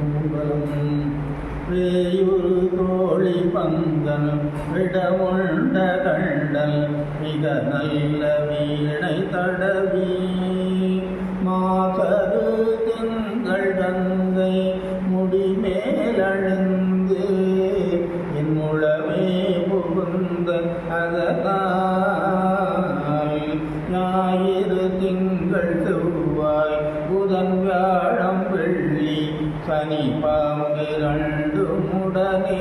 பூங்கலம் வேயுரு தோழி பந்தன் விடமுண்ட கண்டல் மிக நல்ல வீணை தடவி மாசரு திங்கள் கங்கை முடிமேலணிந்து என் முழமே புகுந்த அதனால் ஞாயிறு திங்கள் செவ்வாய் புதன் வியாழம் வெள்ளி சனி பாம்பிரண்டு முடனே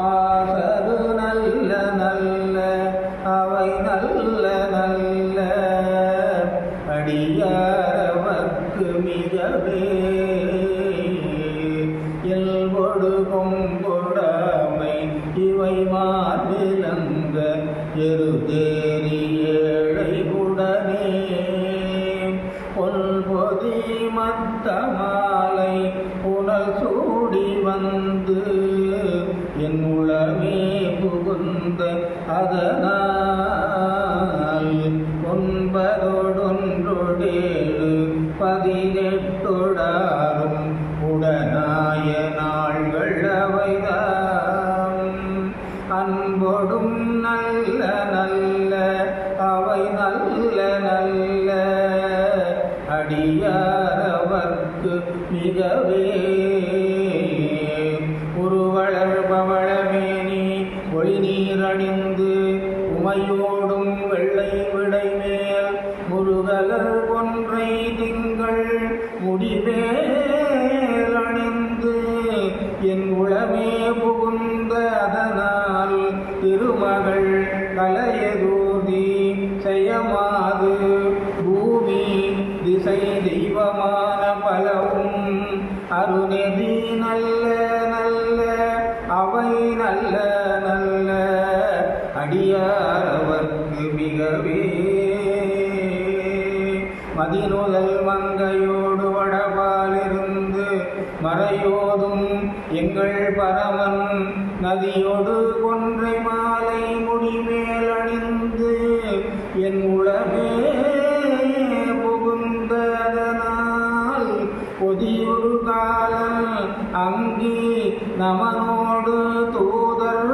ஆசரு நல்ல நல்ல அவை நல்ல நல்ல அடியாரவர்க்கு மிகவே எல்வொடு கொம்பொடாமை இவை மார்பிலங்க எருதேறி ஏழை உடனே பொல்பொதி மத்த மாலை புனல் சூடி வந்து என் உளமே புகுந்த அதனால் 9 18 உடனாய நாள்கள் அவைதான் அன்பொடும் நல்ல நல்ல அவை நல்ல நல்ல அடியாரவர்க்கு மிகவே உருவளர் பவளமேனி ஒளி நீரணிந்து உமையோடும் வெள்ளை விடை மேல் முருகலர் கொன்றை திங்கள் முடிமேல் அணிந்து என் உளமே புகுந்த அதனால் திருமகள் கலையதூதி செய்யமாது பூமி திசை தெய்வமான பலவும் அருநெதி நல்ல நல்ல அவை நல்ல நல்ல அடியாரவர்க்கு மிகவே மதிநுதல் மங்கையோடு வடபாலிருந்து மறையோதும் எங்கள் பரமன் நதியோடு கொன்றை மாலை முடிமேல் அணிந்து என் உளமே புகுந்ததனால் பொதியொரு காலம் அங்கி நமனோடு தூதர்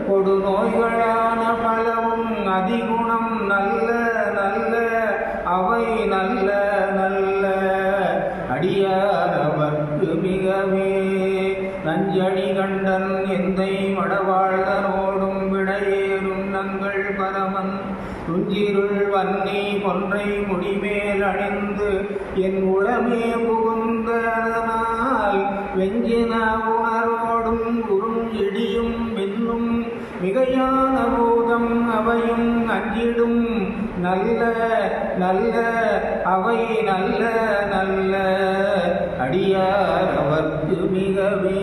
கொடு நோய்களான பலவும் அதிகுணம் நல்ல நல்ல அவை நல்ல நல்ல அடியாரவர்க்கு மிகவே நஞ்சணி கண்டன் எந்தை மடவாழ்தனோடும் விடையேறும் நங்கள் பரமன் துஞ்சிருள் வன்னி கொன்றை முடிமேல் அணிந்து என் உளமே புகுந்ததனால் வெஞ்சின உணர்வோடும் உறும் இடியும் மின்னும் மிகையான பூதம் அவையும் அஞ்சிடும் நல்ல நல்ல அவை நல்ல நல்ல அடியாரவர்க்கு மிகவே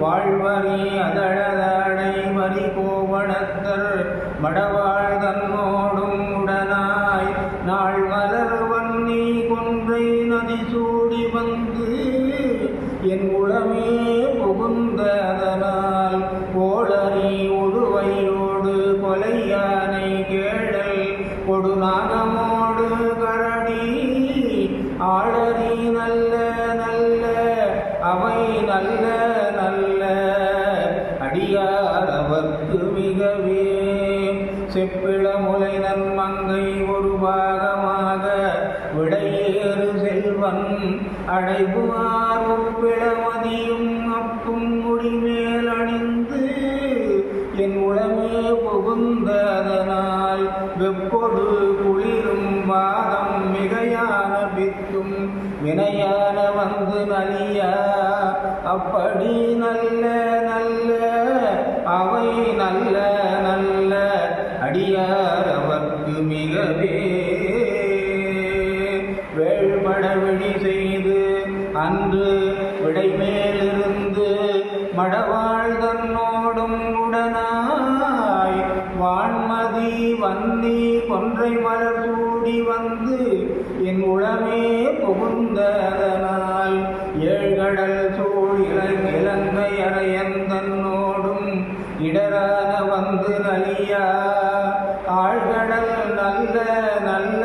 வாழ்வரி அதழதடை வரி கோவணத்தர் மடவாழ்தன்னோடும் உடனாய் நாள் மலர் வன்னி கொன்றை நதி சூடி வந்து என் உளமே புகுந்த அதனால் கோளரி உடுவையோடு கொலையானை கேடல் கொடுநாகமோடு கரடி ஆளரி நல்ல நல்ல அவை நல்ல நல்ல அடியாரவர்க்கு மிகவே செப்பிள முலை நன்மங்கை ஒரு பாகமாக விடையேறு செல்வன் அடைபுவார் ஒப்பிளமதியும் அப்பும் முடிமேல் அணிந்து என் உளமே புகுந்ததனால் வெப்பொடு குளிரும் வாதம் மிகையான பித்தும் வினையான வந்து நலியா அப்படி நல்ல நல்ல அவை நல்ல நல்ல அடியாரவர்க்கு மிகவே வேள்பட விழி செய்து அன்று விடைமேலிருந்து மடவாழ்தன்னோடும் உடனாய் வான்மதி வன்னி கொன்றை மலர் சூடி வந்து என் உளமே புகுந்ததனால் ஏழ்கடல் சூழ் இலங்கை அரையன் தன்னோடும் இடரான வந்து நலியா ஆழ்கடல் நல்ல நல்ல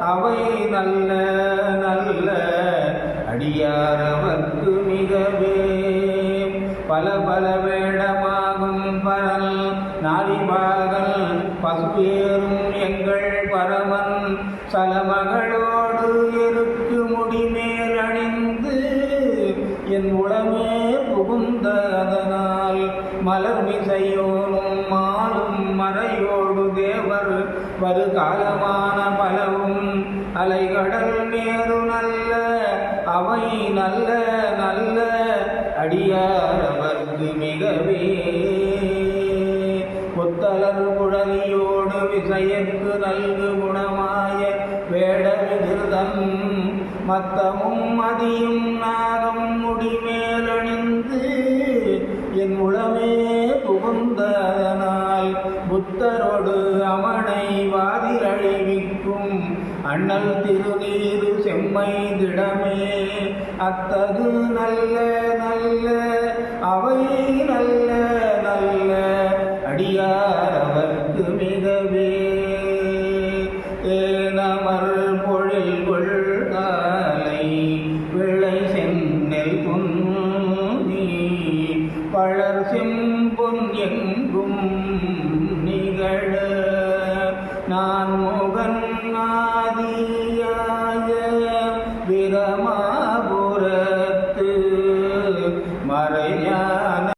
அவை நல்ல நல்ல அடியா பற்பேரும் எங்கள் பரமன் சலமகளோடு எருக்கு முடிமேல் அணிந்து என் உளமே புகுந்த அதனால் மலர்மிசையோனும் மாலும் மறையோடு தேவர் வருகாலமான பலவும் அலைகடல் மேரு நல்ல அவை நல்ல நல்ல அடியாரவர்க்கு மிகவே கொத்தலர் குழலியோடு விசையற்கு நல்கு குணமாய வேடவிகிருதன் மத்தமும் மதியும் நாகம் முடிமேலணிந்து என் உளமே புகுந்ததனால் புத்தரோடு அமனை வாதிலழிவிக்கும் அண்ணல் திருநீரு செம்மை திடமே அத்தது நல்ல நல்ல அவை நல்ல நல்ல அடியாரவர்க்கு மிகவே தேனமர் பொழில் கொள்காலை விளை செந்நெல் துன்னி பழர் செம்பொன் எங்கும் நிகழ நான் முகன்